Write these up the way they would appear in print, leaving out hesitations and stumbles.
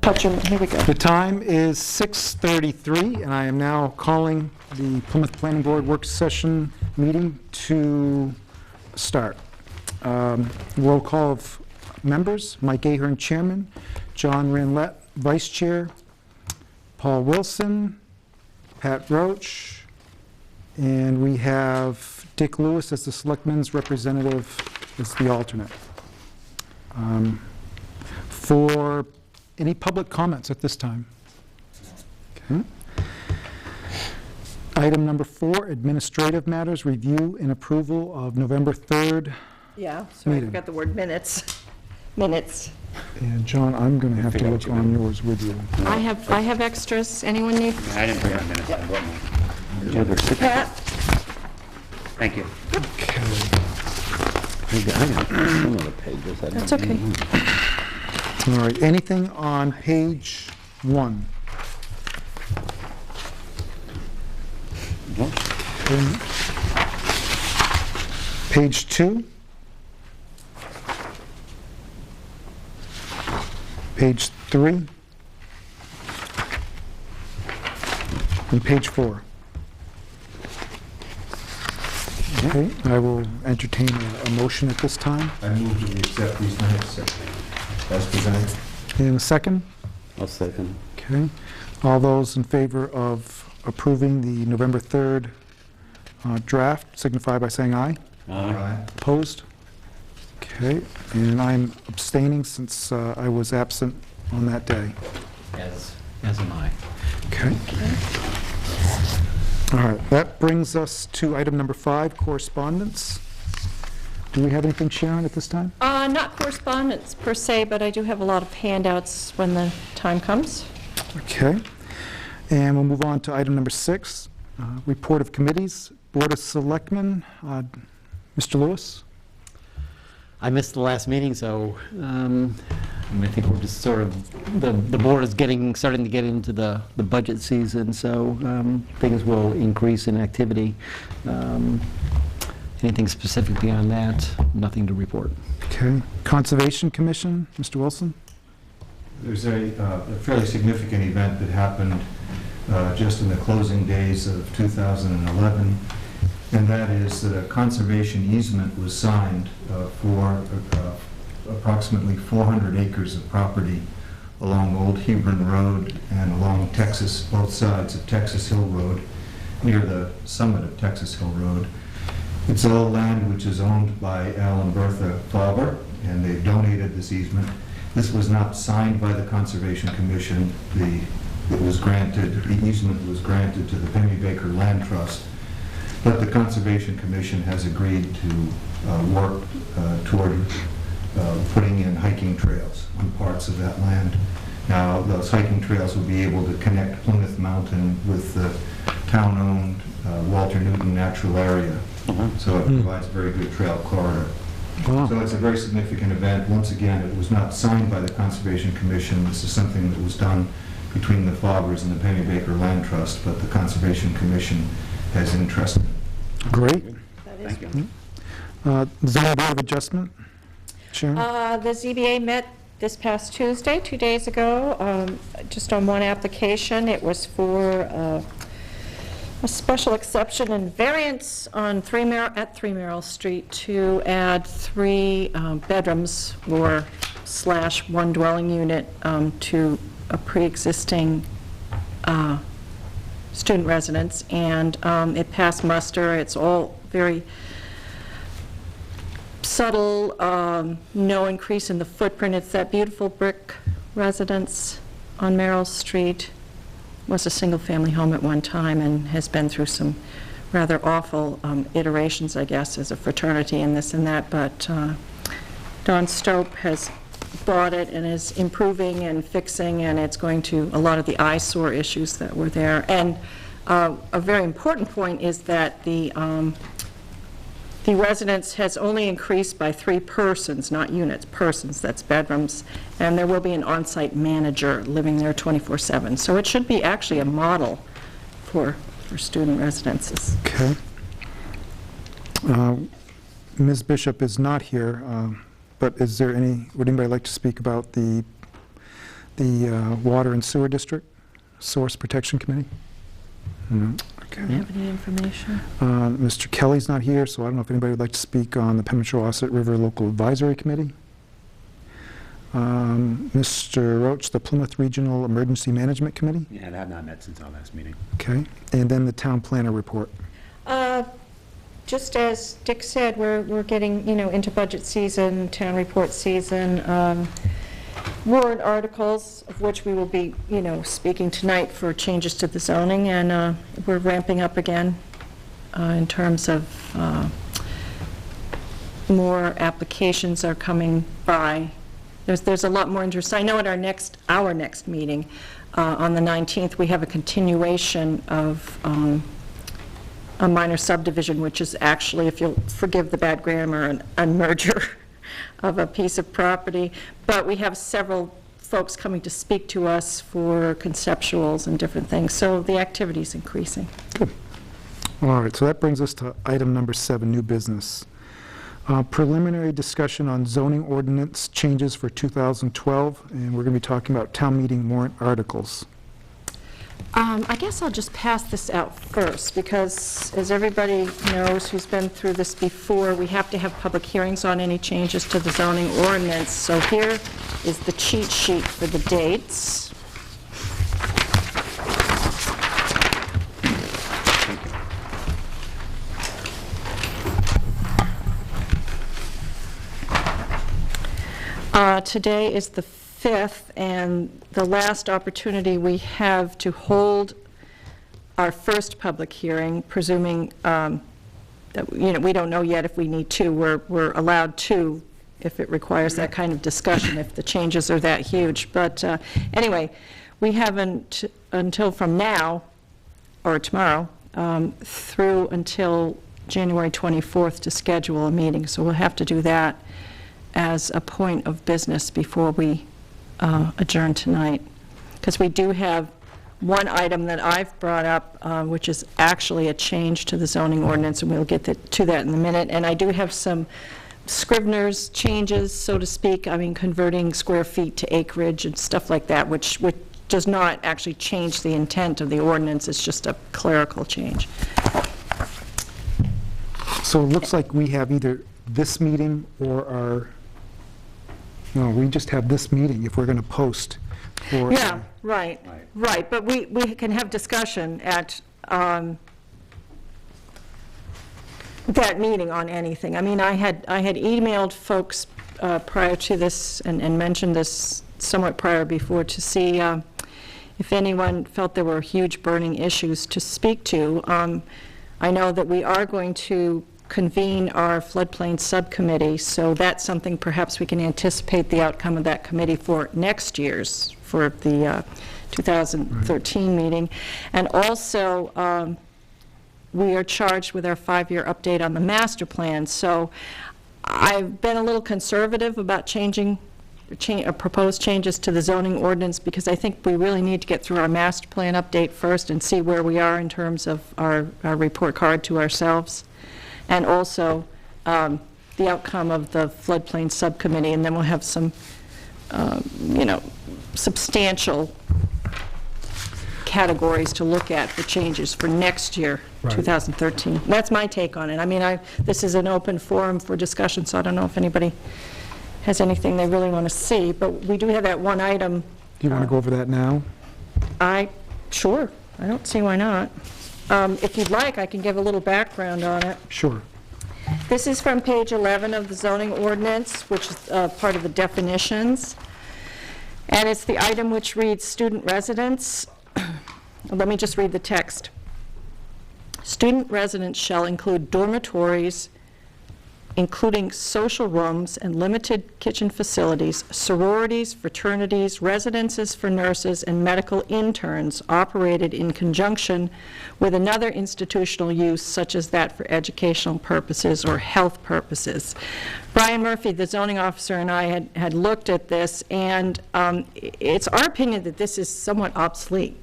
touch them. Here we go. The time is 6:33, and I am now calling the Plymouth Planning Board work session meeting to start. Roll call of members: Mike Ahern, Chairman; John Ranlett, Vice Chair; Paul Wilson; Pat Roach; and we have Dick Lewis as the Selectmen's representative as the alternate. For any public comments at this time? Okay. Item number 4, administrative matters, review and approval of November 3rd. Yeah, sorry, I Meeting. forgot the word minutes. Minutes. And John, I'm going to have to look on yours with you. I have extras. Anyone need? I didn't bring my minutes, I brought mine. Pat? Thank you. Okay. I got some of the pages. That's okay. All right, anything on page 1? Okay. Page 2? Page 3? And page 4? Okay, I will entertain a motion at this time. I move that we accept these minutes as presented. In a second? I'll second. Okay. All those in favor of approving the November 3rd draft signify by saying aye. Aye. Opposed? Okay. And I'm abstaining since I was absent on that day. As am I. Okay. All right. That brings us to item number 5, correspondence. Do we have anything, Sharon, at this time? Not correspondence per se, but I do have a lot of handouts when the time comes. Okay. And we'll move on to item number 6, report of committees. Board of Selectmen, Mr. Lewis? I missed the last meeting, so I think we're just sort of, the board is starting to get into the budget season, so things will increase in activity. Anything specific beyond that, nothing to report. Okay. Conservation Commission, Mr. Wilson? There's a fairly significant event that happened just in the closing days of 2011, and that is that a conservation easement was signed for approximately 400 acres of property along Old Hebron Road and along Texas, both sides of Texas Hill Road, near the summit of Texas Hill Road. It's all land which is owned by Al and Bertha Faber, and they've donated this easement. This was not signed by the Conservation Commission. The easement was granted to the Penny Baker Land Trust, but the Conservation Commission has agreed to work toward putting in hiking trails on parts of that land. Now, those hiking trails will be able to connect Plymouth Mountain with the town-owned Walter Newton Natural Area. So it provides a very good trail corridor. Wow. So it's a very significant event. Once again, it was not signed by the Conservation Commission. This is something that was done between the Fawbers and the Penny Baker Land Trust, but the Conservation Commission has interest in it. Great. That is. Thank you. Zoning Board of Adjustment, Sharon? The ZBA met this past Tuesday, 2 days ago, just on one application. It was for a special exception and variance on 3 Merrill Street to add 3 bedrooms or / 1 dwelling unit to a pre-existing student residence, and it passed muster. It's all very subtle, no increase in the footprint. It's that beautiful brick residence on Merrill Street. Was a single-family home at one time and has been through some rather awful iterations, I guess, as a fraternity and this and that, but Don Stope has bought it and is improving and fixing, and it's going to a lot of the eyesore issues that were there. And a very important point is that the residence has only increased by 3 persons, not units, persons, that's bedrooms, and there will be an on-site manager living there 24/7. So it should be actually a model for student residences. Okay. Ms. Bishop is not here, but is there would anybody like to speak about the the Water and Sewer District Source Protection Committee? No. Okay. Don't have any information. Mr. Kelly's not here, so I don't know if anybody would like to speak on the Pemmican-Wasset River Local Advisory Committee. Mr. Roach, the Plymouth Regional Emergency Management Committee. Yeah, I have not met since our last meeting. Okay, and then the Town Planner report. Just as Dick said, we're getting, into budget season, town report season, warrant articles, of which we will be, speaking tonight for changes to the zoning, and we're ramping up again in terms of more applications are coming by. There's a lot more interest. I know at our next meeting, on the 19th, we have a continuation of a minor subdivision, which is actually, if you'll forgive the bad grammar, a merger of a piece of property. But we have several folks coming to speak to us for conceptuals and different things. So the activity is increasing. Good. All right, so that brings us to item number 7, new business. Preliminary discussion on zoning ordinance changes for 2012, and we're going to be talking about town meeting warrant articles. I guess I'll just pass this out first, because as everybody knows who's been through this before, we have to have public hearings on any changes to the zoning ordinance. So here is the cheat sheet for the dates. Today is the 5th, and the last opportunity we have to hold our first public hearing, presuming that, we don't know yet if we need to. We're allowed to, if it requires that kind of discussion, if the changes are that huge. But anyway, we haven't until from now, or tomorrow, through until January 24th to schedule a meeting. So we'll have to do that as a point of business before we adjourn tonight. Because we do have one item that I've brought up, which is actually a change to the zoning ordinance, and we'll get to that in a minute. And I do have some Scrivener's changes, so to speak, converting square feet to acreage and stuff like that, which does not actually change the intent of the ordinance. It's just a clerical change. So it looks like we have either this meeting or no, we just have this meeting if we're going to post for... Yeah, right, but we can have discussion at that meeting on anything. I had emailed folks prior to this and mentioned this somewhat prior before to see if anyone felt there were huge burning issues to speak to. I know that we are going to convene our floodplain subcommittee, so that's something perhaps we can anticipate the outcome of that committee for next year's, for the 2013 meeting. And also, we are charged with our 5-year update on the master plan. So I've been a little conservative about proposed changes to the zoning ordinance, because I think we really need to get through our master plan update first and see where we are in terms of our report card to ourselves, and also the outcome of the floodplain subcommittee, and then we'll have some, substantial categories to look at for changes for next year, Right. 2013. That's my take on it. This is an open forum for discussion, so I don't know if anybody has anything they really want to see, but we do have that one item. Do you want to go over that now? Sure, I don't see why not. If you'd like, I can give a little background on it. Sure. This is from page 11 of the zoning ordinance, which is part of the definitions. And it's the item which reads student residence. Let me just read the text. Student residence shall include dormitories, including social rooms and limited kitchen facilities, sororities, fraternities, residences for nurses, and medical interns operated in conjunction with another institutional use, such as that for educational purposes or health purposes. Brian Murphy, the zoning officer, and I had looked at this, and it's our opinion that this is somewhat obsolete.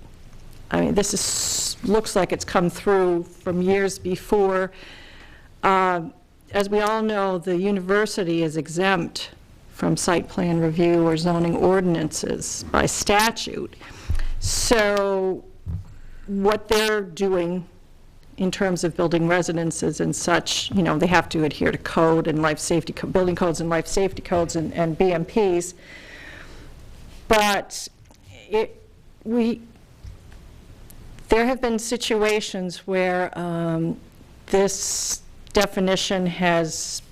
This looks like it's come through from years before. As we all know, the university is exempt from site plan review or zoning ordinances by statute. So what they're doing in terms of building residences and such, you know, they have to adhere to code and life safety, building codes and life safety codes and BMPs. But there have been situations where this definition has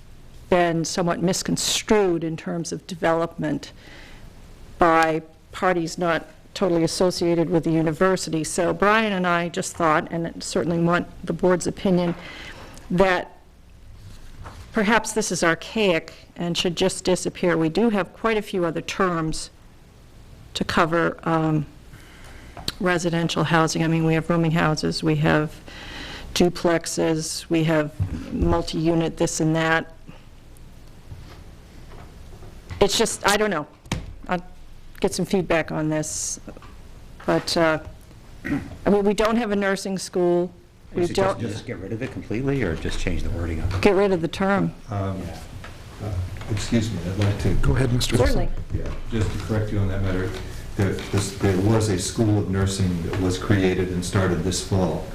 been somewhat misconstrued in terms of development by parties not totally associated with the university. So Brian and I just thought, and certainly want the board's opinion, that perhaps this is archaic and should just disappear. We do have quite a few other terms to cover residential housing. I mean, we have rooming houses, we have duplexes, we have multi-unit this and that. It's just, I don't know. I'll get some feedback on this. But, I mean, we don't have a nursing school. We don't Just get rid of it completely, or just change the wording of it? get rid of the term. Excuse me, I'd like to... Go ahead, Mr. Wilson. Certainly. Yeah, just to correct you on that matter, there was a school of nursing that was created and started this fall,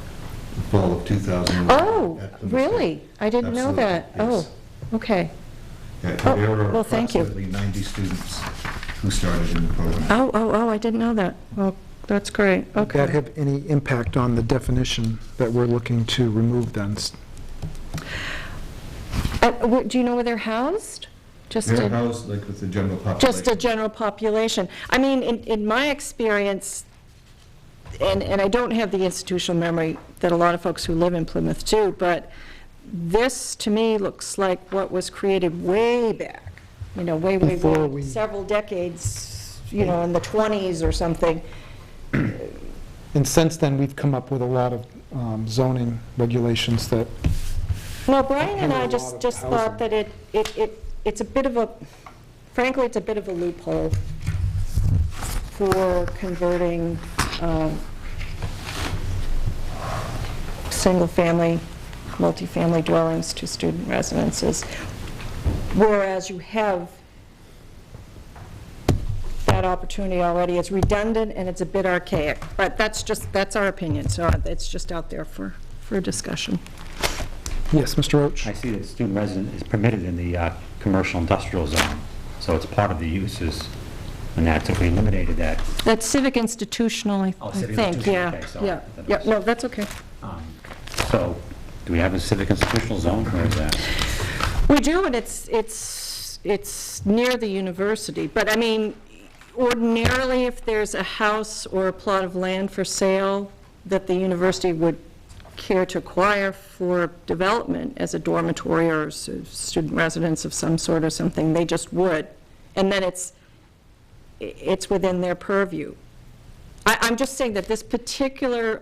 the fall of 2011. Oh, at Plymouth really? State. I didn't know that. Absolutely, yes. Oh, okay. Yeah, Oh, there are well, thank you. approximately 90 students who started in the program. Oh, I didn't know that. Well, that's great. Would Okay. that have any impact on the definition that we're looking to remove then? Do you know where they're housed? Just They're a, housed like with the general population. just a general population. I mean, in my experience, and I don't have the institutional memory that a lot of folks who live in Plymouth do, but this, to me, looks like what was created way back, you know, way, Before we- several decades, you know, in the 20s or something. And since then, we've come up with a lot of zoning regulations that, No, Brian and I Handle a lot just of thought that it's a bit of a, frankly, it's a bit of a loophole for converting single-family, multifamily dwellings to student residences, whereas you have that opportunity already. It's redundant and it's a bit archaic, but that's our opinion, so it's just out there for discussion. yes, Mr. Roach? I see that student resident is permitted in the commercial industrial zone, so it's part of the uses, and that's if we eliminated that. That's civic institutional, I Oh, civic think, institutional, yeah. okay, sorry. Yeah, yeah, no, that's okay. So, do we have a civic institutional zone, or is that? We do, and it's near the university, but I mean, ordinarily, if there's a house or a plot of land for sale that the university would care to acquire for development as a dormitory or student residence of some sort or something, they just would. And then it's within their purview. I'm just saying that this particular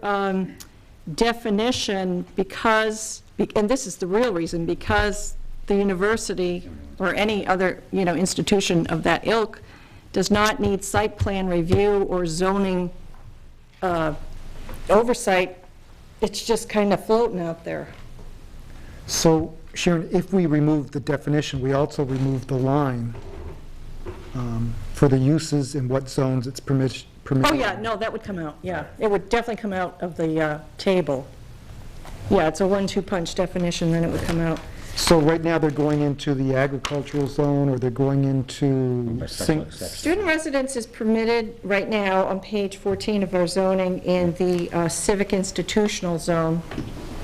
definition, because, and this is the real reason, because the university or any other, you know, institution of that ilk does not need site plan review or zoning oversight, it's just kind of floating out there. So, Sharon, if we remove the definition, we also remove the line for the uses in what zones it's permitted. Oh, yeah, no, that would come out, yeah. It would definitely come out of the table. Yeah, it's a 1-2 punch definition, then it would come out. So right now, they're going into the agricultural zone, or they're going into... By special exception. Student residence is permitted right now on page 14 of our zoning in the civic institutional zone,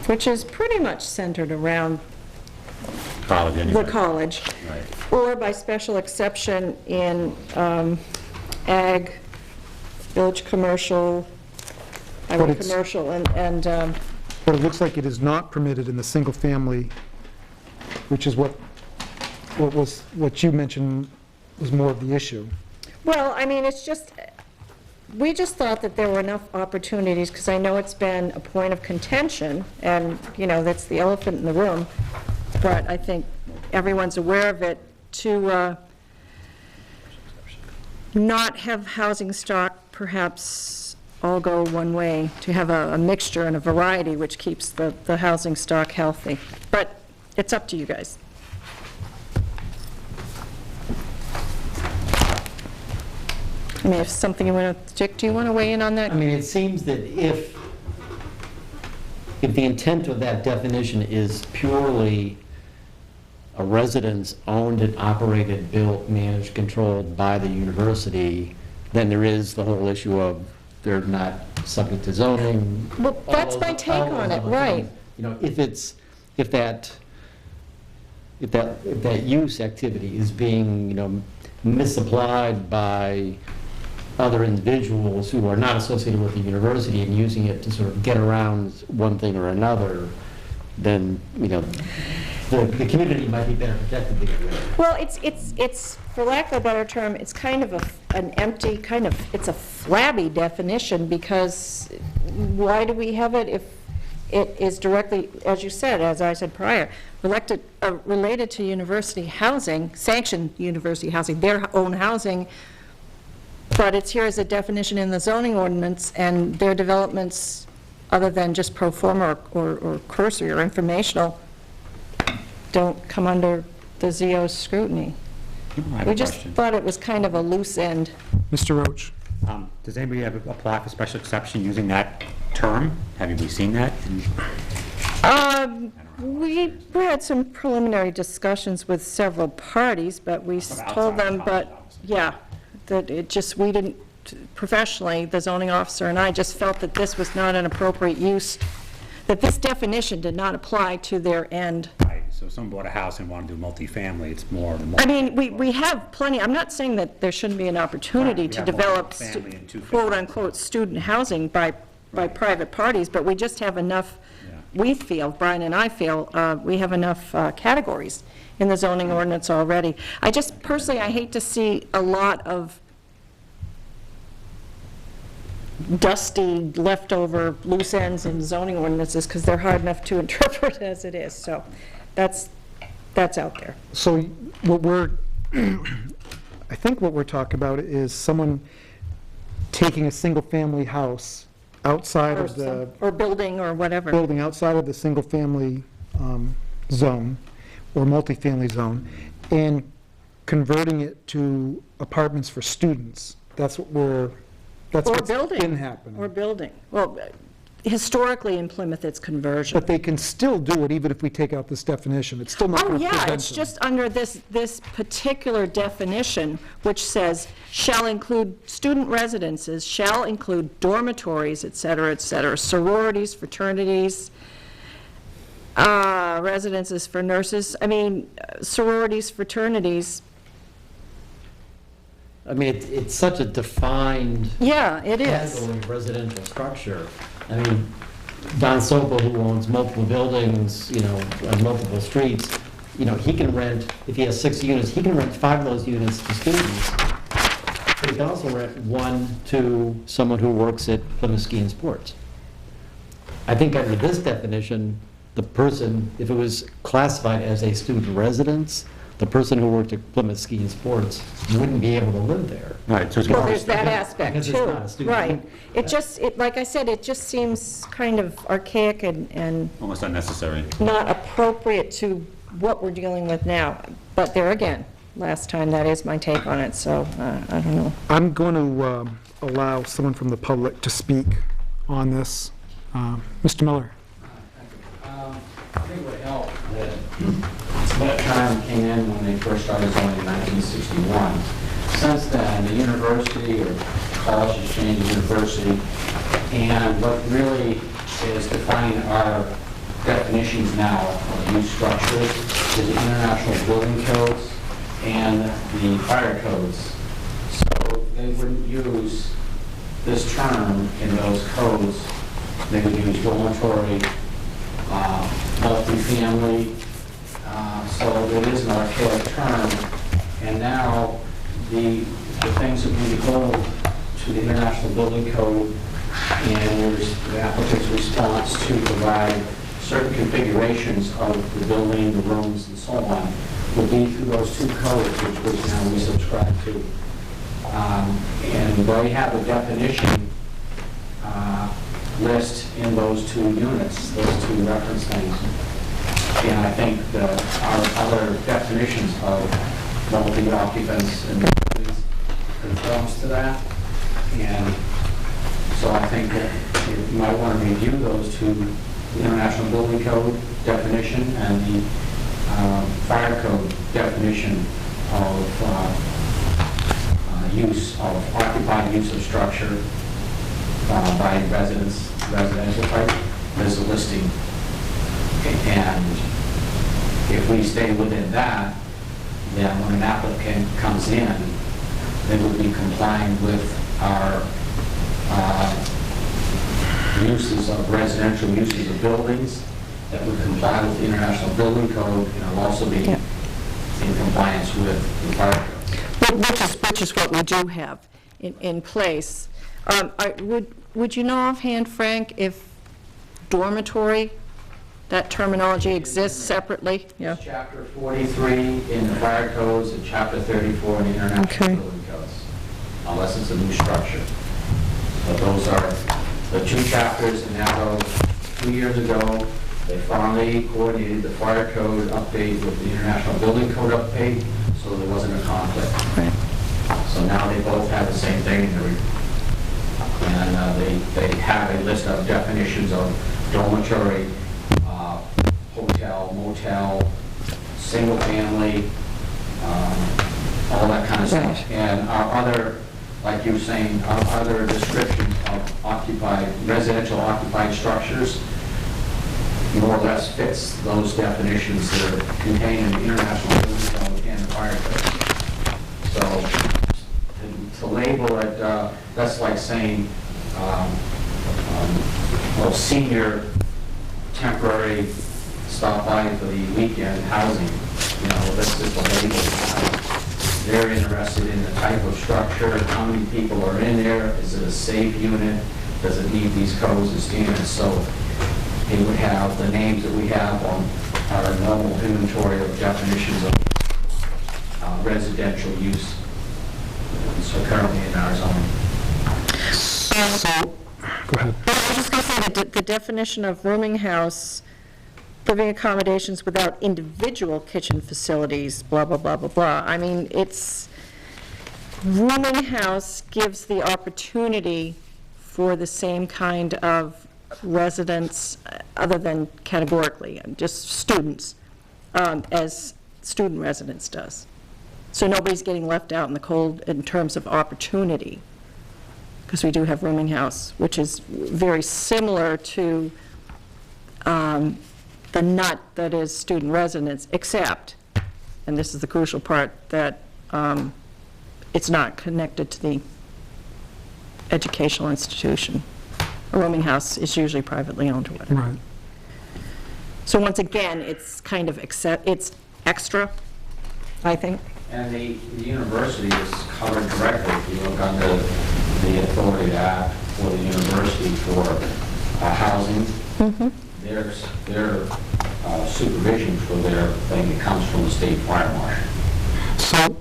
which is pretty much centered around College anyway. the college, Right. or by special exception in ag, village commercial, highway But it's- commercial, and But it looks like it is not permitted in the single-family, which is what you mentioned was more of the issue. well, I mean, it's just, we just thought that there were enough opportunities, because I know it's been a point of contention, and, you know, that's the elephant in the room, but I think everyone's aware of it, to not have housing stock perhaps all go one way, to have a mixture and a variety which keeps the housing stock healthy. But it's up to you guys. I mean, if something you want to, Dick, do you want to weigh in on that? I mean, it seems that if the intent of that definition is purely a residence owned and operated, built, managed, controlled by the university, then there is the whole issue of they're not subject to zoning. Well, all that's those- my take all those on it, other right. things. You know, if that use activity is being, you know, misapplied by other individuals who are not associated with the university and using it to sort of get around one thing or another, then, you know, the community might be better protected to get rid of it. Well, it's, for lack of a better term, it's kind of an empty, it's a flabby definition, because why do we have it if it is directly, as you said, as I said prior, related to university housing, sanctioned university housing, their own housing, but it's here as a definition in the zoning ordinance, and their developments, other than just pro forma or cursory or informational, don't come under the ZO's scrutiny. I have We a just question. thought it was kind of a loose end. Mr. Roach? Does anybody ever apply for special exception using that term? Have we seen that? We had some preliminary discussions with several parties, but we told them, yeah, that it just, we didn't, professionally, the zoning officer and I just felt that this was not an appropriate use, that this definition did not apply to their end. Right, so if someone bought a house and wanted to do multifamily, it's more of a I mean, we have plenty, I'm not saying that there shouldn't be an opportunity Right, we to have develop multifamily and two-family. quote-unquote student housing by private parties, but we just have enough, we feel, Brian and I feel, we have enough categories in the zoning ordinance already. I just, personally, I hate to see a lot of dusty, leftover loose ends in zoning ordinances, because they're hard enough to interpret as it is, so that's out there. So what I think what we're talking about is someone taking a single-family house outside of the Or building, or whatever. building, outside of the single-family zone or multifamily zone, and converting it to apartments for students. That's Or what's building. been happening. Or building. Well, historically in Plymouth, it's conversion. But they can still do it even if we take out this definition. It's still not Oh, going to yeah, prevent it's them. just under this particular definition, which says, shall include student residences, shall include dormitories, et cetera, sororities, fraternities, residences for nurses, I mean, sororities, fraternities, I mean, it's such a defined yeah, it is. category of residential structure. I mean, Don Sopo, who owns multiple buildings, you know, on multiple streets, you know, he can rent, if he has 6 units, he can rent 5 of those units to students. But he can also rent 1 to someone who works at Plymouth Ski and Sports. I think under this definition, the person, if it was classified as a student residence, the person who worked at Plymouth Ski and Sports wouldn't be able to live there. Right, so it's Well, more, there's that aspect Because it's too. not a student. Right. It just, like I said, it just seems kind of archaic and almost unnecessary. not appropriate to what we're dealing with now. But there again, last time, that is my take on it, so I don't know. I'm going to allow someone from the public to speak on this. Mr. Miller? I think it would help that term came in when they first started zoning in 1961. Since then, the university or college has changed to university, and what really is defining our definitions now of use structures is the international building codes and the fire codes. So they wouldn't use this term in those codes. They would use dormitory, multifamily, so it is an archaic term. And now the things that we hold to the International Building Code and the applicant's response to provide certain configurations of the building, the rooms, and so on, will be through those 2 codes, which now we subscribe to. And they have a definition list in those 2 units, those 2 reference things. And I think our other definitions of multi-occupants and buildings conforms to that. And so I think that you might want to review those two, the International Building Code definition and the Fire Code definition of occupied use of structure by residential type. There's a listing. And if we stay within that, then when an applicant comes in, they would be complying with our uses of residential uses of buildings that would comply with the International Building Code, and will also be in compliance with the Fire Code. Which is what we do have in place. Would you know offhand, Frank, if dormitory, that terminology exists separately? Yeah. It's Chapter 43 in the Fire Codes and Chapter 34 in the International Okay. Building Codes, unless it's a new structure. But those are the two chapters, and now 2 years ago, they finally coordinated the Fire Code update with the International Building Code update, so there wasn't a conflict. Right. So now they both have the same thing, and they have a list of definitions of dormitory, hotel, motel, single family, all that kind of stuff. Right. And our other, like you were saying, our other descriptions of residential occupied structures more or less fits those definitions that are contained in the International Building Code and the Fire Code. So to label it, that's like saying, senior temporary stop by for the weekend housing. That's just a label. They're interested in the type of structure, how many people are in there, is it a safe unit, does it meet these codes and standards? So it would have the names that we have on our normal inventory of definitions of residential use. So currently in our zone. So, go ahead. I was just going to say that the definition of rooming house, living accommodations without individual kitchen facilities, blah, blah, blah, blah, blah. I mean, rooming house gives the opportunity for the same kind of residents, other than categorically, just students, as student residence does. So nobody's getting left out in the cold in terms of opportunity, because we do have rooming house, which is very similar to the nut that is student residence, except, and this is the crucial part, that it's not connected to the educational institution. A rooming house is usually privately owned or whatever. Right. So once again, it's kind of it's extra, I think. And the university is covered directly, if you look under the authority act for the university for housing. Mm-hmm. Their supervision for their thing, it comes from the state fire marshal. So,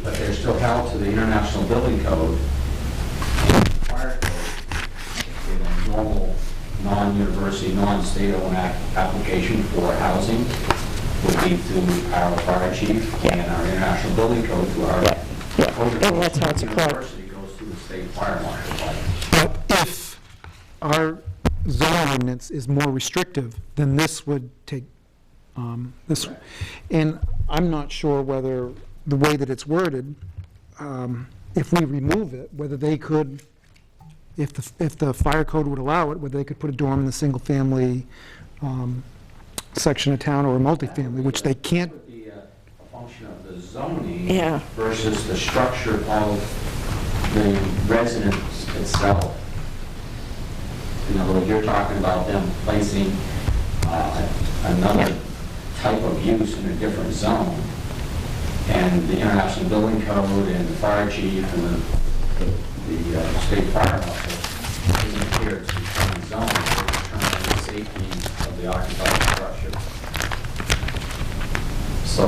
But they're still held to the International Building Code and the Fire Code with a normal, non-university, non-state-owned application for housing would be through our fire chief and our International Building Code through our code. And that's how it's The applied. university goes through the state fire marshal. but if our zoning ordinance is more restrictive, then this would take, this, and I'm not sure whether the way that it's worded, if we remove it, whether they could, if the fire code would allow it, whether they could put a dorm in the single-family section of town or a multifamily, which they can't. That would be a function of the zoning Yeah. versus the structure of the residence itself. In other words, you're talking about them placing another type of use in a different zone. And the International Building Code and the fire chief and the state fire marshal isn't here to determine zones, they're determining the safety of the occupied structure. So,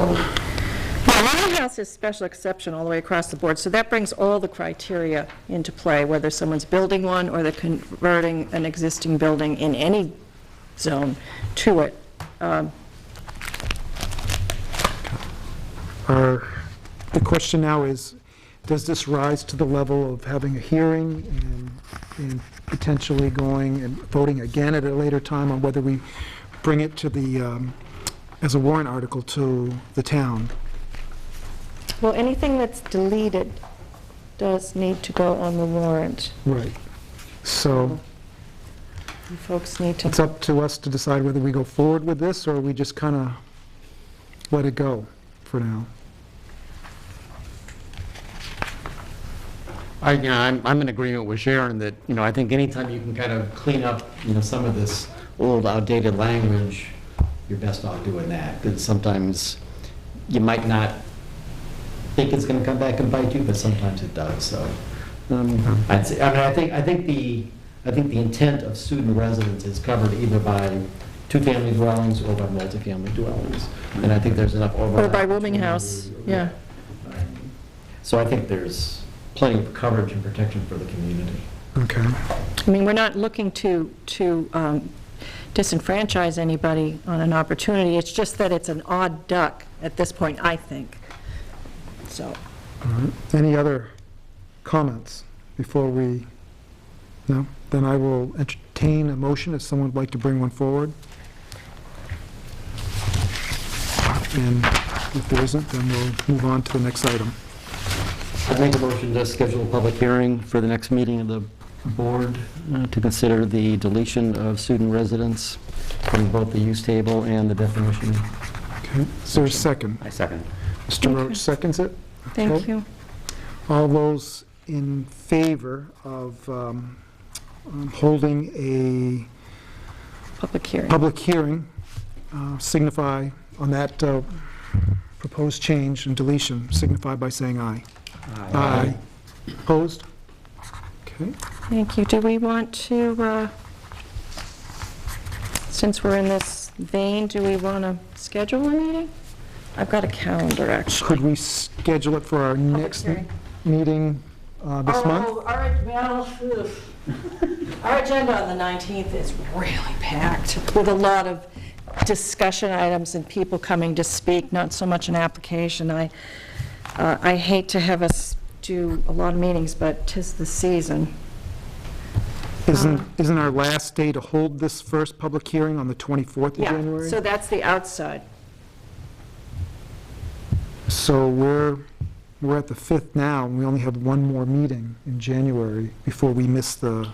rooming house is special exception all the way across the board, so that brings all the criteria into play, whether someone's building one or they're converting an existing building in any zone to it. the question now is, does this rise to the level of having a hearing and potentially going and voting again at a later time on whether we bring it to the, as a warrant article to the town? Well, anything that's deleted does need to go on the warrant. Right. So You folks need to, it's up to us to decide whether we go forward with this or we just kind of let it go for now. I'm in agreement with Sharon that, I think anytime you can kind of clean up, some of this old outdated language, you're best off doing that, because sometimes you might not think it's going to come back and bite you, but sometimes it does, so. I'd say, I think the intent of student residence is covered either by two-family dwellings or by multifamily dwellings, and I think there's enough overlap. or by rooming house, yeah. So I think there's plenty of coverage and protection for the community. Okay. I mean, we're not looking to disenfranchise anybody on an opportunity. It's just that it's an odd duck at this point, I think. So, All right. Any other comments before we, no? Then I will entertain a motion if someone would like to bring one forward. And if there isn't, then we'll move on to the next item. I'd make a motion to schedule a public hearing for the next meeting of the board to consider the deletion of student residence from both the use table and the definition. Okay. Is there a second? I second. Mr. Roach seconds it? thank Okay. you. All those in favor of holding a Public hearing. public hearing signify on that proposed change and deletion, signify by saying aye. Aye. Opposed? Okay. Thank you. Do we want to, since we're in this vein, do we want to schedule a meeting? I've got a calendar, actually. Could we schedule it for our next hearing. meeting this month? Oh, our agenda on the 19th is really packed with a lot of discussion items and people coming to speak, not so much an application. I hate to have us do a lot of meetings, but 'tis the season. Isn't our last day to hold this first public hearing on the 24th of Yeah, January? so that's the outside. So we're at the 5th now, and we only have one more meeting in January before we miss the,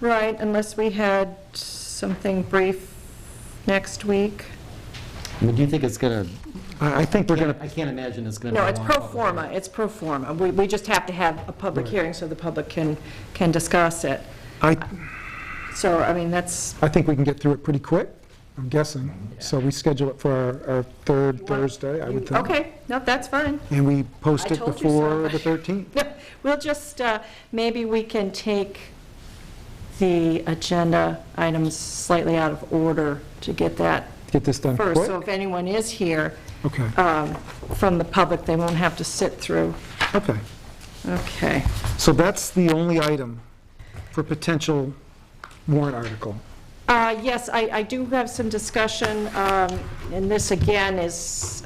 Right, unless we had something brief next week. Do you think it's going to, I think we're going to, I can't imagine it's going to. No, it's pro forma, it's pro forma. We just have to have a public Right. hearing so the public can discuss it. I So, I mean, that's, think we can get through it pretty quick, I'm guessing. So we schedule it for our third Thursday, I would think. okay, no, that's fine. And we post I it told you before so. the 13th. We'll just, maybe we can take the agenda items slightly out of order to get that Get this done first. quick? So if anyone is here Okay, from the public, they won't have to sit through. okay. Okay. So that's the only item for potential warrant article. Yes, I do have some discussion, and this again is,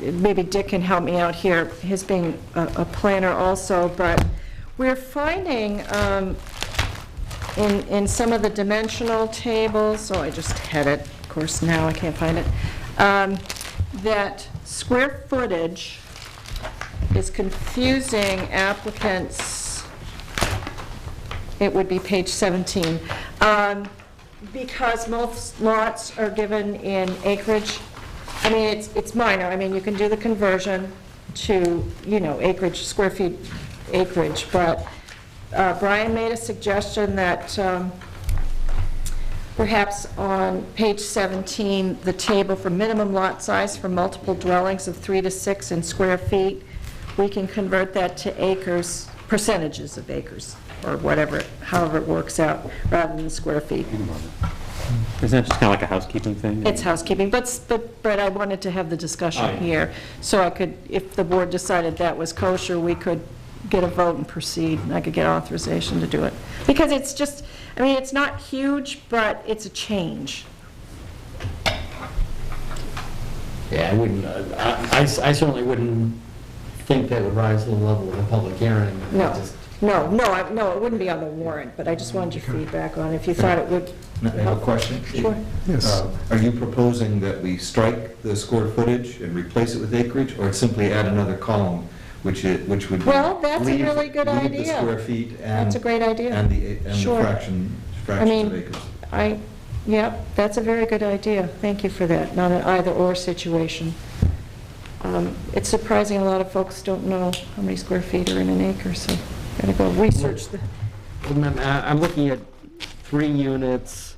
maybe Dick can help me out here, his being a planner also, but we're finding in some of the dimensional tables, so I just had it, of course now I can't find it, that square footage is confusing applicants. It would be page 17. Because most lots are given in acreage. I mean, it's minor. I mean, you can do the conversion to, acreage, square feet acreage, but Brian made a suggestion that perhaps on page 17, the table for minimum lot size for multiple dwellings of 3 to 6 in square feet, we can convert that to acres, percentages of acres, or whatever, however it works out, rather than square feet. Isn't that just kind of like a housekeeping thing? It's housekeeping, but I wanted to have the discussion Oh, yeah. here, so I could, if the board decided that was kosher, we could get a vote and proceed, and I could get authorization to do it. Because it's just, I mean, it's not huge, but it's a change. Yeah, I wouldn't, I certainly wouldn't think that would rise to the level of a public hearing. No. I just- No, it wouldn't be on the warrant, but I just wanted your feedback on if you thought it would. I have a question. Sure. Yes. Are you proposing that we strike the square footage and replace it with acreage, or simply add another column, which would Well, that's a leave- really good leave the idea. square feet That's a and, great idea. and the Sure. fractions mean, of acres? Yeah, that's a very good idea. Thank you for that. Not an either-or situation. It's surprising a lot of folks don't know how many square feet are in an acre, so gotta go research the, I'm looking at 3 units,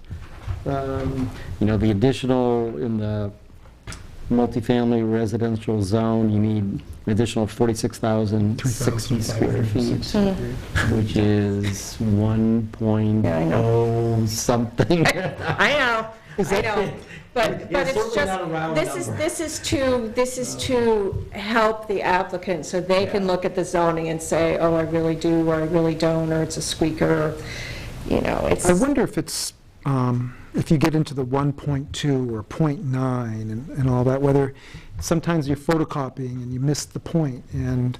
you know, the additional in the multifamily residential zone, you need an additional 46,060 square feet, which is 1.0 Yeah, I know. something. I know, I know. But It's it's certainly not a round just, number. this is to help the applicant so they can look at the zoning and say, oh, I really do, or I really don't, or it's a squeaker, or, you know, it's. I wonder if it's, if you get into the 1.2 or 0.9 and all that, whether sometimes you're photocopying and you miss the point, and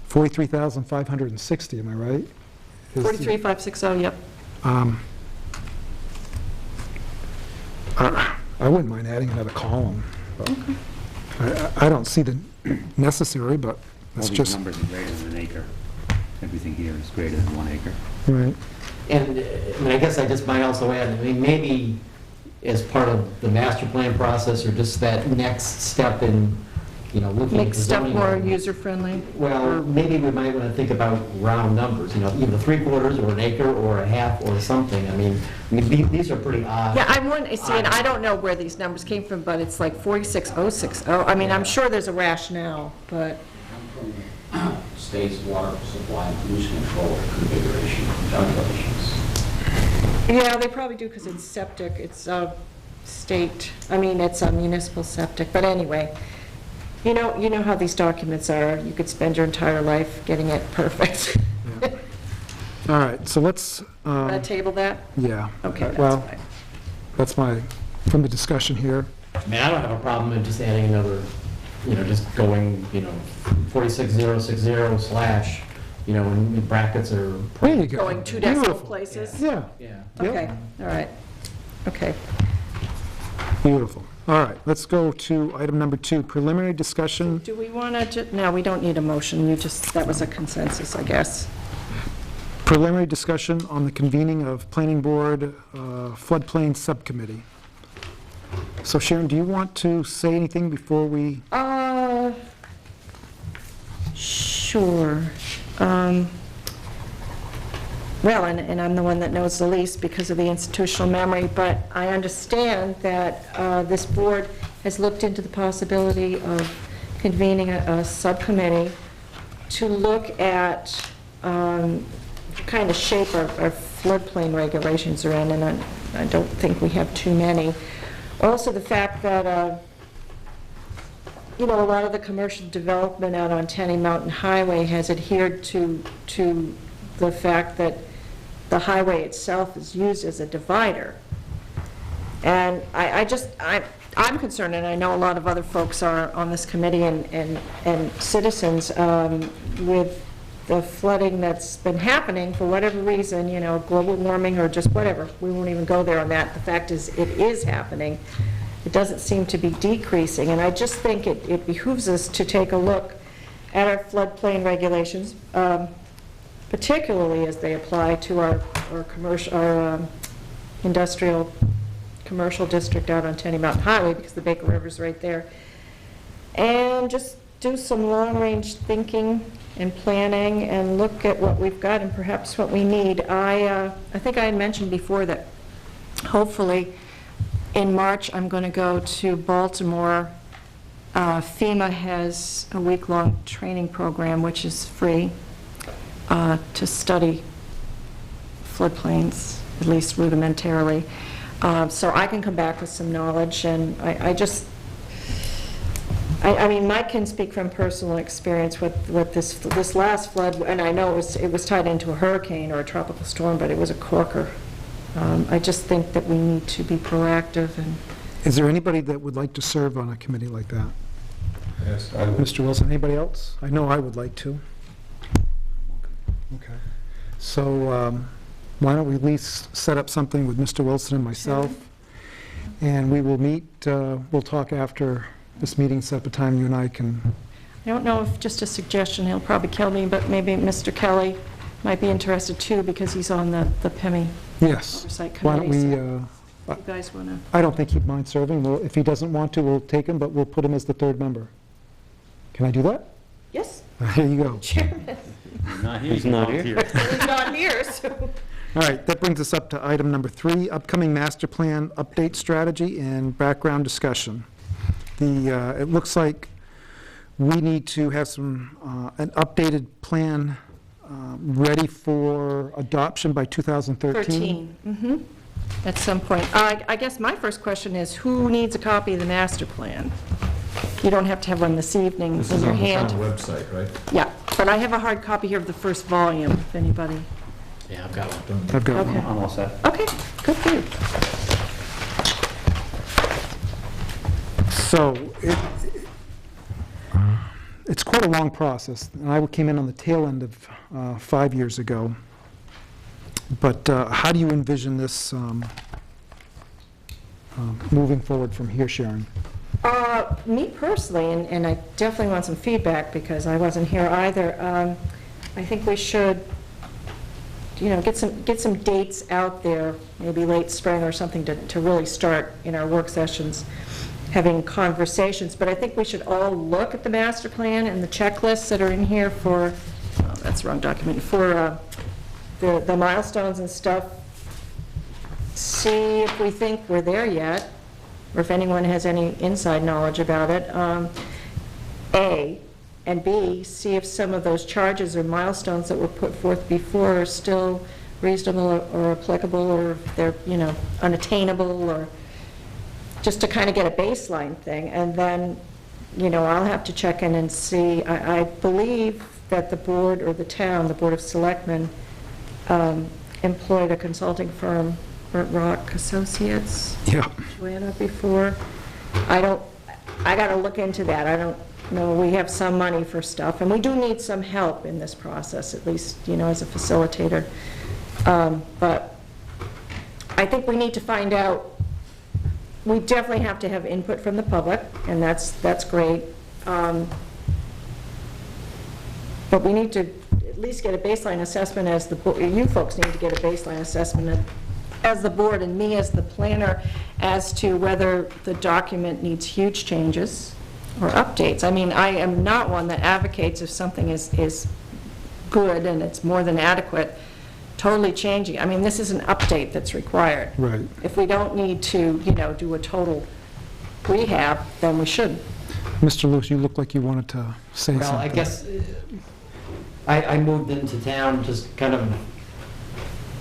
43,560, am I right? 43,560, yep. I wouldn't mind adding another column. But I don't see the necessary, but All it's these just, numbers are greater than an acre. Everything here is greater than 1 acre. right. And, I mean, I guess I just might also add, I mean, maybe as part of the master plan process, or just that next step in, you know, looking at Make the stuff zoning more ordinance. user-friendly. Well, maybe we might want to think about round numbers, you know, either 3/4 or an acre or a half or something. I mean, these are pretty odd. Yeah, I want, see, and I don't know where these numbers came from, but it's like 46,060. I mean, I'm sure there's a rationale, but, State's water supply pollution control configuration calculations. yeah, they probably do because it's septic, it's a state, I mean, it's a municipal septic, but anyway, you know how these documents are. You could spend your entire life getting it perfect. All right, so let's, Want to table that? yeah. Okay, that's Well, fine. that's my, from the discussion here. I mean, I don't have a problem in just adding another, you know, just going, you know, 46060 slash, you know, in brackets or. There you go. Going 2 decimal Beautiful. places? Yeah, Yeah. Yep. Okay, all right. Okay. beautiful. All right, let's go to item number 2, preliminary discussion. Do we want to, no, we don't need a motion. You just, that was a consensus, I guess. Preliminary discussion on the convening of Planning Board Floodplain Subcommittee. So Sharon, do you want to say anything before we, Sure. Well, and I'm the one that knows the least because of the institutional memory, but I understand that this board has looked into the possibility of convening a subcommittee to look at kind of shape our floodplain regulations are in, and I don't think we have too many. Also, the fact that you know, a lot of the commercial development out on Tenny Mountain Highway has adhered to the fact that the highway itself is used as a divider. And I'm concerned, and I know a lot of other folks are on this committee and citizens, with the flooding that's been happening for whatever reason, you know, global warming or just whatever. We won't even go there on that. The fact is, it is happening. It doesn't seem to be decreasing, and I just think it behooves us to take a look at our floodplain regulations, particularly as they apply to our commercial, our industrial commercial district out on Tenny Mountain Highway, because the Baker River's right there, and just do some long-range thinking and planning and look at what we've got and perhaps what we need. I think I had mentioned before that hopefully in March, I'm going to go to Baltimore. FEMA has a week-long training program, which is free, to study floodplains, at least rudimentarily. So I can come back with some knowledge, and I mean, Mike can speak from personal experience with this last flood, and I know it was tied into a hurricane or a tropical storm, but it was a corker. I just think that we need to be proactive. And is there anybody that would like to serve on a committee like that? Yes, I would. Mr. Wilson, anybody else? I know I would like to. Okay. So why don't we at least set up something with Mr. Wilson and myself, and we will meet, we'll talk after this meeting, set up a time you and I can, I don't know if, just a suggestion, he'll probably kill me, but maybe Mr. Kelly might be interested too, because he's on the PIMI yes. oversight Why don't committee. we, So if you guys want to, I don't think he'd mind serving. Well, if he doesn't want to, we'll take him, but we'll put him as the third member. Can I do that? yes, There you go. Chairman, He's not here. he's not here, so. All right, that brings us up to item number 3, upcoming master plan update strategy and background discussion. It looks like we need to have an updated plan ready for adoption by 2013. 13, at some point. I guess my first question is, who needs a copy of the master plan? You don't have to have one this evening This in is your on the hand. town website, right? Yeah, but I have a hard copy here of the first volume, if anybody. Yeah, I've got one. I've got Okay. one. I'm all set. Okay, good for you. So it's quite a long process. And I came in on the tail end of 5 years ago. But how do you envision this moving forward from here, Sharon? Me personally, and I definitely want some feedback because I wasn't here either, I think we should, get some dates out there, maybe late spring or something to really start in our work sessions, having conversations. But I think we should all look at the master plan and the checklists that are in here for, that's the wrong document, for the milestones and stuff, see if we think we're there yet, or if anyone has any inside knowledge about it, A, and B, see if some of those charges or milestones that were put forth before are still reasonable or applicable, or if they're, unattainable, or just to kind of get a baseline thing. And then, I'll have to check in and see. I believe that the board or the town, the Board of Selectmen, employed a consulting firm, Burnt Rock Associates, Yeah. Joanna, before. I got to look into that. I don't know. We have some money for stuff, and we do need some help in this process, at least, as a facilitator. But I think we need to find out, we definitely have to have input from the public, and that's great. But we need to at least get a baseline assessment as the, you folks need to get a baseline assessment as the board and me as the planner as to whether the document needs huge changes or updates. I mean, I am not one that advocates if something is good and it's more than adequate, totally changing. I mean, this is an update that's required. Right. If we don't need to, do a total rehab, then we should. Mr. Lewis, you look like you wanted to say something. Well, I guess I moved into town just kind of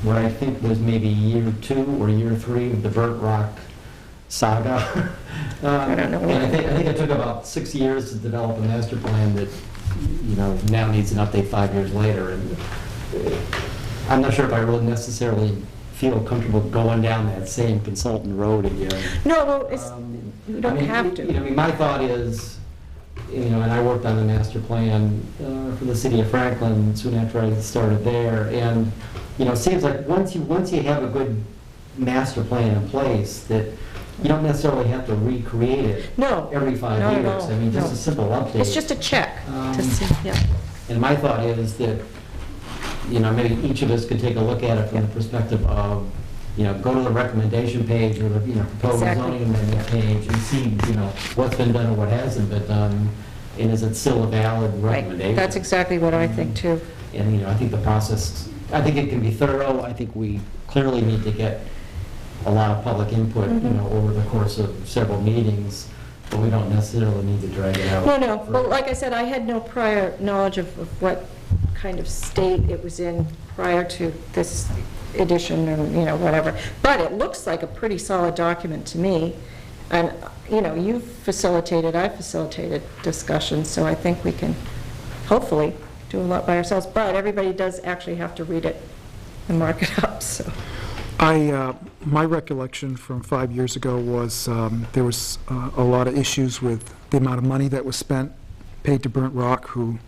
what I think was maybe year 2 or year 3 of the Burnt Rock saga. I don't know. And I think it took about 6 years to develop a master plan that, now needs an update 5 years later. And I'm not sure if I really necessarily feel comfortable going down that same consultant road again. No, well, you don't have to. My thought is, and I worked on the master plan for the city of Franklin soon after I started there, and it seems like once you have a good master plan in place, that you don't necessarily have to recreate it No. every 5 Not at years. all. I mean, just No. a simple update. It's just a check to see, yeah. And my thought is that, maybe each of us could take a look at it from the perspective of, go to the recommendation page or the, proposed Exactly. zoning amendment page and see, what's been done or what hasn't been done, and is it still a valid Right, recommendation? that's exactly what I think too. And, I think the process, I think it can be thorough. I think we clearly need to get a lot of public input, over the course of several meetings, but we don't necessarily need to drag it out. No, for- well, like I said, I had no prior knowledge of what kind of state it was in prior to this edition or, whatever. But it looks like a pretty solid document to me. And, you've facilitated, I've facilitated discussions, so I think we can hopefully do a lot by ourselves. But everybody does actually have to read it and mark it up, so. My recollection from 5 years ago was there was a lot of issues with the amount of money that was spent, paid to Burnt Rock, who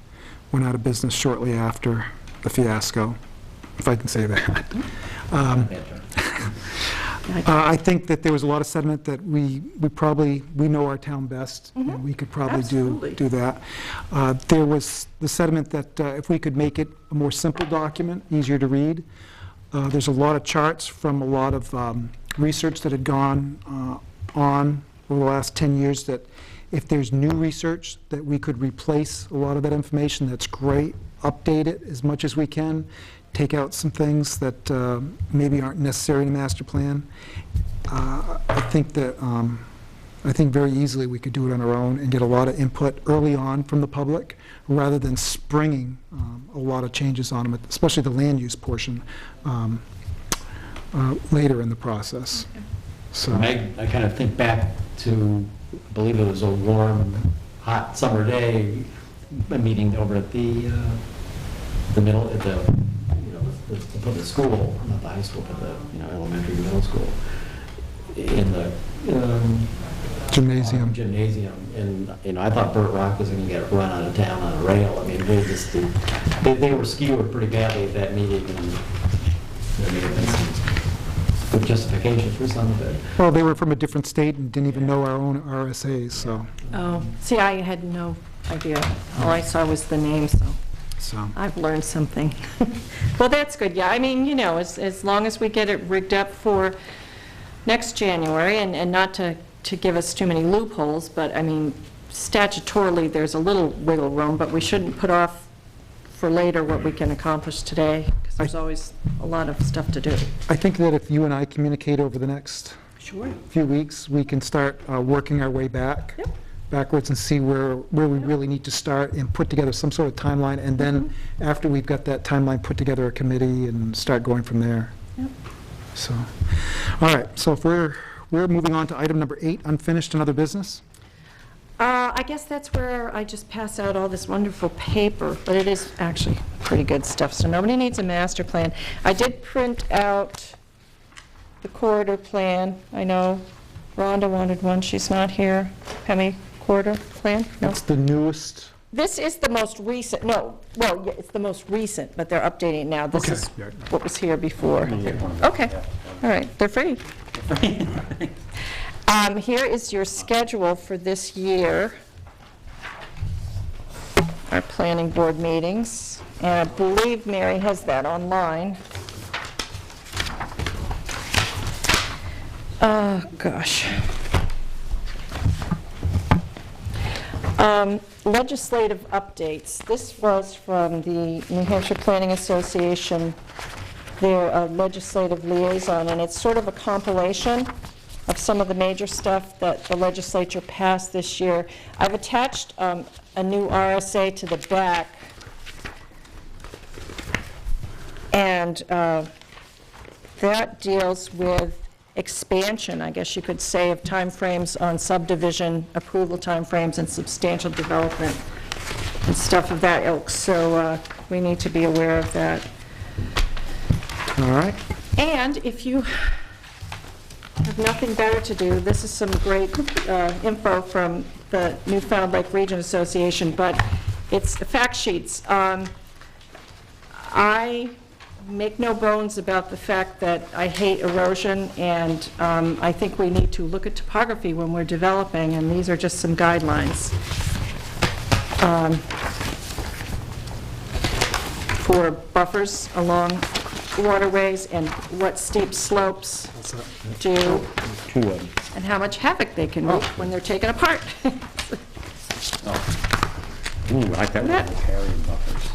went out of business shortly after the fiasco, if I can say that. I think that there was a lot of sentiment that we know our town best, and we could probably Absolutely. do that. There was the sentiment that if we could make it a more simple document, easier to read. There's a lot of charts from a lot of research that had gone on over the last 10 years that if there's new research that we could replace a lot of that information, that's great. Update it as much as we can. Take out some things that maybe aren't necessary in a master plan. I think very easily we could do it on our own and get a lot of input early on from the public rather than springing a lot of changes on them, especially the land use portion later in the process. So I kind of think back to, I believe it was a warm, hot summer day, a meeting over at the middle, at the school, not the high school, but the elementary, middle school, in the gymnasium. And I thought Burt Rock was going to get run out of town on a rail. I mean, they were skewered pretty badly at that meeting, and there may have been some good justification for some of it. Well, they were from a different state and didn't even know our own RSAs, so. Oh, see, I had no idea. All I saw was the name, so I've learned something. Well, that's good, yeah. I mean, as long as we get it rigged up for next January, and not to give us too many loopholes, but, I mean, statutorily, there's a little wiggle room, but we shouldn't put off for later what we can accomplish today, because there's always a lot of stuff to do. I think that if you and I communicate over the next few weeks, we can start working our way backwards and see where we really need to start and put together some sort of timeline, and then after we've got that timeline, put together a committee and start going from there. So, all right, so if we're moving on to item number 8, unfinished and other business. I guess that's where I just pass out all this wonderful paper, but it is actually pretty good stuff, so nobody needs a master plan. I did print out the corridor plan. I know Rhonda wanted one, she's not here. Pemmy corridor plan? No? That's the newest. This is the most recent, yeah, it's the most recent, but they're updating it now. This Okay. is what was here before. Okay, all right, they're free. Here is your schedule for this year, our planning board meetings, and I believe Mary has that online. Oh, gosh. Legislative updates. This was from the New Hampshire Planning Association, their legislative liaison, and it's sort of a compilation of some of the major stuff that the legislature passed this year. I've attached a new RSA to the back, and that deals with expansion, I guess you could say, of timeframes on subdivision approval timeframes and substantial development and stuff of that ilk. So we need to be aware of that. All right. And if you have nothing better to do, this is some great info from the Newfoundland Lake Region Association, but it's fact sheets. I make no bones about the fact that I hate erosion, and I think we need to look at topography when we're developing, and these are just some guidelines for buffers along waterways and what steep slopes do and how much havoc they can wreak when they're taken apart. Ooh, I like that one, riparian buffers.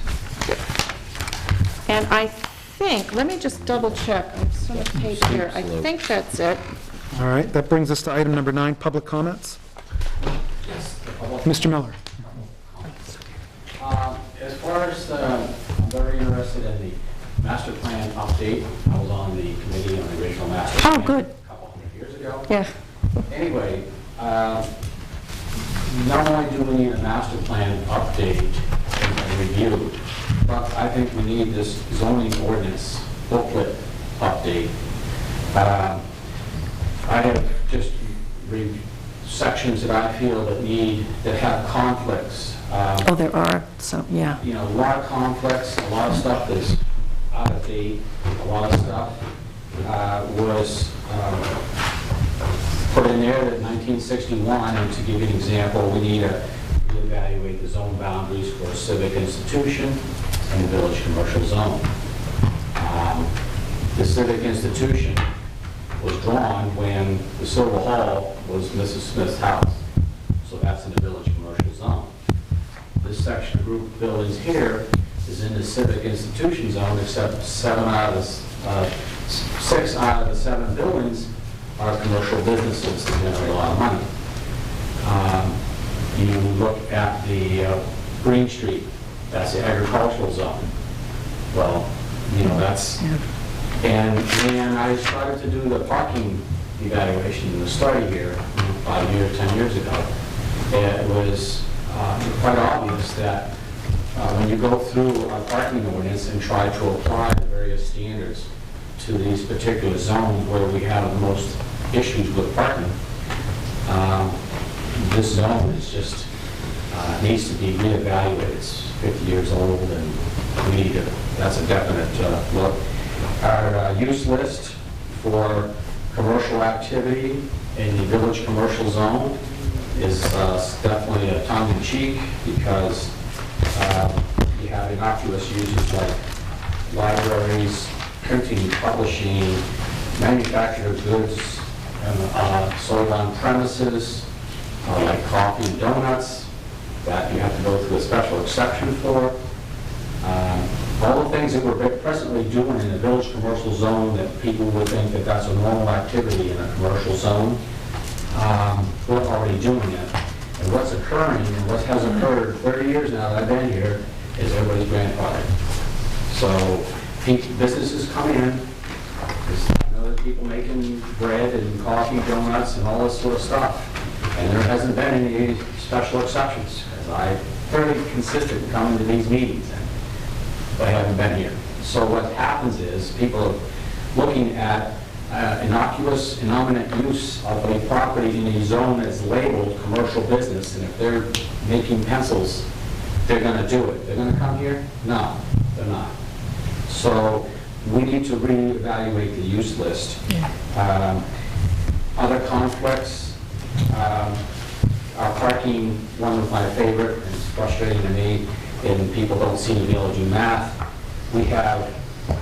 And I think, let me just double check, I have so much page here, I think that's it. All right, that brings us to item number 9, public comments. Mr. Miller. As far as, I'm very interested in the master plan update. I was on the committee on the original master plan. Oh, good. A couple hundred years ago. Yeah. Anyway, not only do we need a master plan update and review, but I think we need this zoning ordinance booklet update. I have just sections that I feel that have conflicts. Oh, there are, so, yeah. You know, a lot of conflicts, a lot of stuff that's out of date, a lot of stuff was put in there that 1961, and to give you an example, we need to evaluate the zone boundaries for a civic institution and the village commercial zone. The civic institution was drawn when the Silver Hall was Mrs. Smith's house, so that's in the village commercial zone. This section of group of buildings here is in the civic institution zone, except 6 out of the 7 buildings are commercial businesses that generate a lot of money. You look at the Green Street, that's the agricultural zone. Well, you know, that's, and I started to do the parking evaluation in the study here 5 years, 10 years ago. It was quite obvious that when you go through our parking ordinance and try to apply the various standards to these particular zones where we have the most issues with parking, this zone is just needs to be reevaluated. It's 50 years old, and we need to, that's a definite look. Our use list for commercial activity in the village commercial zone is definitely a tongue-in-cheek, because you have innocuous uses like libraries, printing, publishing, manufactured goods, and sold on premises, like coffee and donuts, that you have to go through a special exception for. All the things that we're presently doing in the village commercial zone that people would think that that's a normal activity in a commercial zone, we're already doing it. And what's occurring, and what has occurred 30 years now that I've been here, is everybody's grandfathered. So businesses come in, there's other people making bread and coffee, donuts, and all this sort of stuff. And there hasn't been any special exceptions, because I'm fairly consistent in coming to these meetings, and they haven't been here. So what happens is people are looking at innocuous, innominate use of a property in a zone that's labeled commercial business, and if they're making pencils, they're going to do it. They're going to come here? No, they're not. So we need to reevaluate the use list. Other conflicts, our parking, one of my favorite, and it's frustrating to me, and people don't seem to be able to do math. We have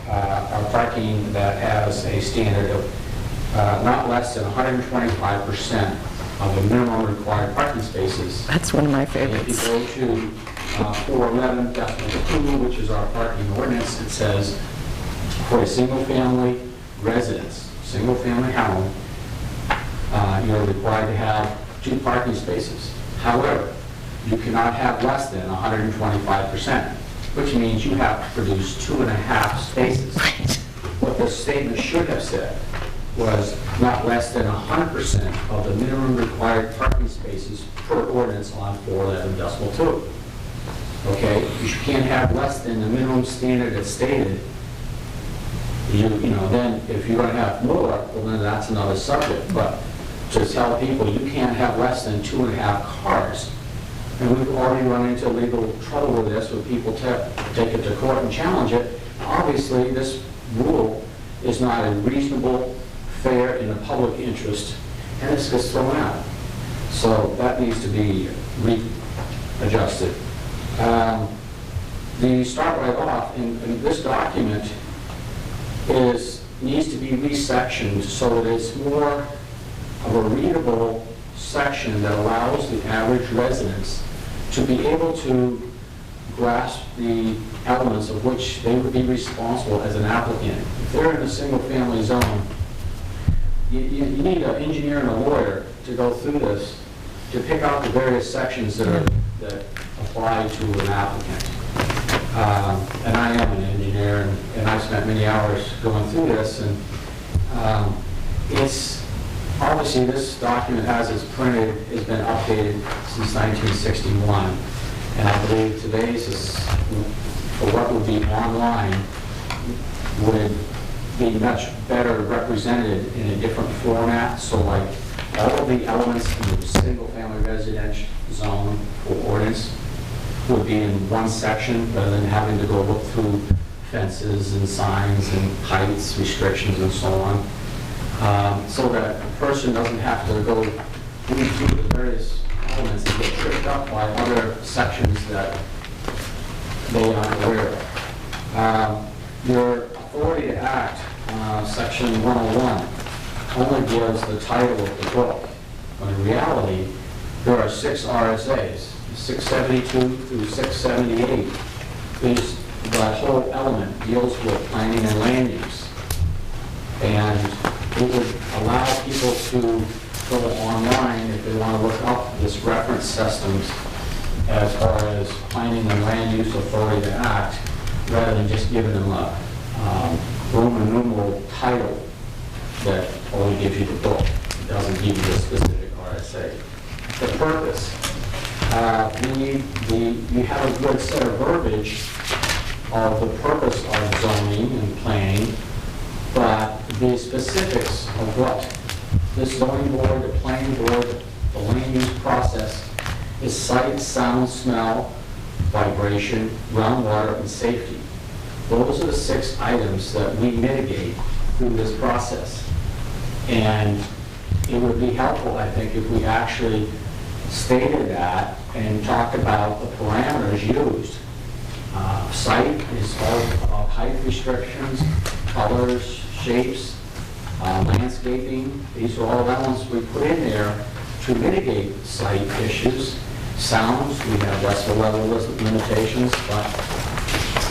our parking that has a standard of not less than 125% of the minimum required parking spaces. That's one of my And favorites. if you go to 411.2, which is our parking ordinance, it says for a single-family residence, single-family home, you're required to have 2 parking spaces. However, you cannot have less than 125%, which means you have to produce 2.5 spaces. What the statement should have said was not less than 100% of the minimum required parking spaces per ordinance on 411.2. Okay, you can't have less than the minimum standard that's stated. You know, then if you're going to have more, well, then that's another subject. But to tell people you can't have less than 2.5 cars, and we've already run into legal trouble with this, when people take it to court and challenge it. Obviously, this rule is not a reasonable, fair, in the public interest, and it's just thrown out. So that needs to be readjusted. The start right off in this document needs to be resectioned so that it's more of a readable section that allows the average residents to be able to grasp the elements of which they would be responsible as an applicant. If they're in a single-family zone, you need an engineer and a lawyer to go through this to pick out the various sections that apply to an applicant. And I am an engineer, and I've spent many hours going through this, and it's obviously this document, as it's printed, has been updated since 1961, and I believe today's is, for what would be online, would be much better represented in a different format. So like all of the elements in the single-family residential zone or ordinance would be in one section rather than having to go look through fences and signs and heights, restrictions and so on. So that a person doesn't have to go through the various elements and get tripped up by other sections that they aren't aware of. Your authority to act, section 101, only gives the title of the book. But in reality, there are 6 RSAs, 672 through 678. The whole element deals with planning and land use. And it would allow people to go online if they want to look up this reference systems as far as planning and land use authority to act, rather than just giving them a Roman numeral title that only gives you the book. It doesn't give you the specific RSA. The purpose. You have a good set of verbiage of the purpose of zoning and planning, but the specifics of what this zoning board, the planning board, the land use process is sight, sound, smell, vibration, groundwater, and safety. Those are the 6 items that we mitigate through this process. And it would be helpful, I think, if we actually stated that and talked about the parameters used. Site is all about height restrictions, colors, shapes, landscaping. These are all elements we put in there to mitigate site issues. Sounds, we have decibel level limitations, but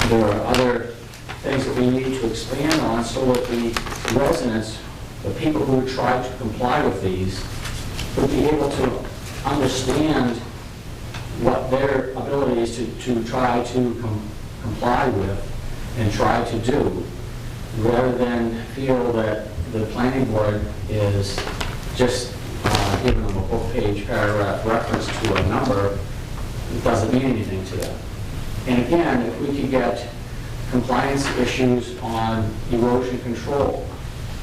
there are other things that we need to expand on so that the residents, the people who try to comply with these, would be able to understand what their ability is to try to comply with and try to do, rather than feel that the planning board is just giving them a book page paragraph reference to a number that doesn't mean anything to them. And again, if we could get compliance issues on erosion control,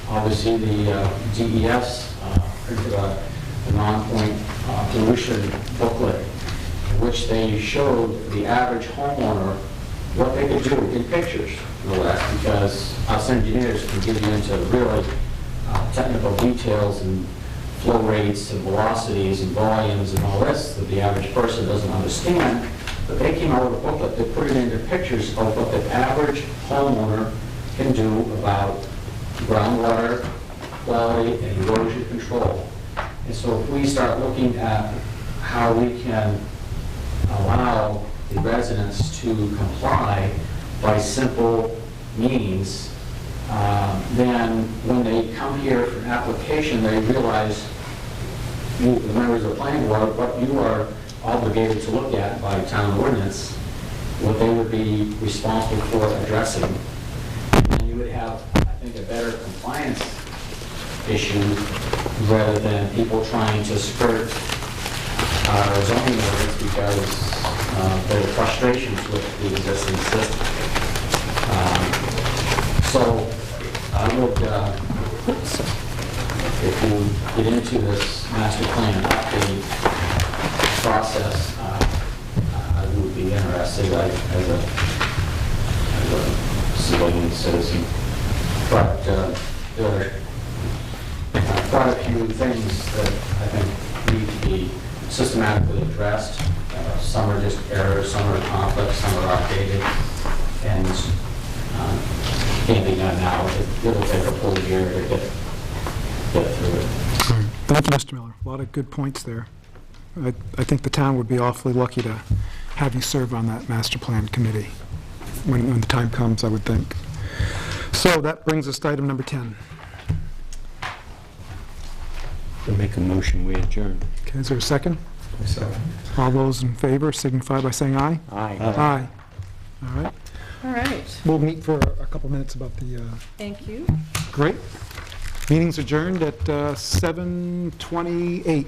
obviously the DES printed a non-point pollution booklet in which they showed the average homeowner what they could do in pictures, no less, because us engineers can get into really technical details and flow rates and velocities and volumes and all this that the average person doesn't understand. But they came out with a booklet that put it into pictures of what the average homeowner can do about groundwater quality and erosion control. And so if we start looking at how we can allow the residents to comply by simple means, then when they come here for an application, they realize, you, the members of the planning board, what you are obligated to look at by town ordinance, what they would be responsible for addressing. And you would have, I think, a better compliance issue rather than people trying to skirt our zoning ordinance because there are frustrations with the existing system. So I would, if you get into this master plan update process, I would be interested, like, as a civilian citizen. But there are quite a few things that I think need to be systematically addressed. Some are just errors, some are complex, some are outdated, and can't be done now. It'll take a full year to get through it. Thank you, Mr. Miller. A lot of good points there. I think the town would be awfully lucky to have you serve on that master plan committee when the time comes, I would think. So that brings us to item number 10. To make a motion, we adjourn. Okay, is there a second? All those in favor signify by saying aye. Aye. Aye. All right. All right, We'll meet for a couple minutes about the, thank you. great. Meeting's adjourned at 7:28.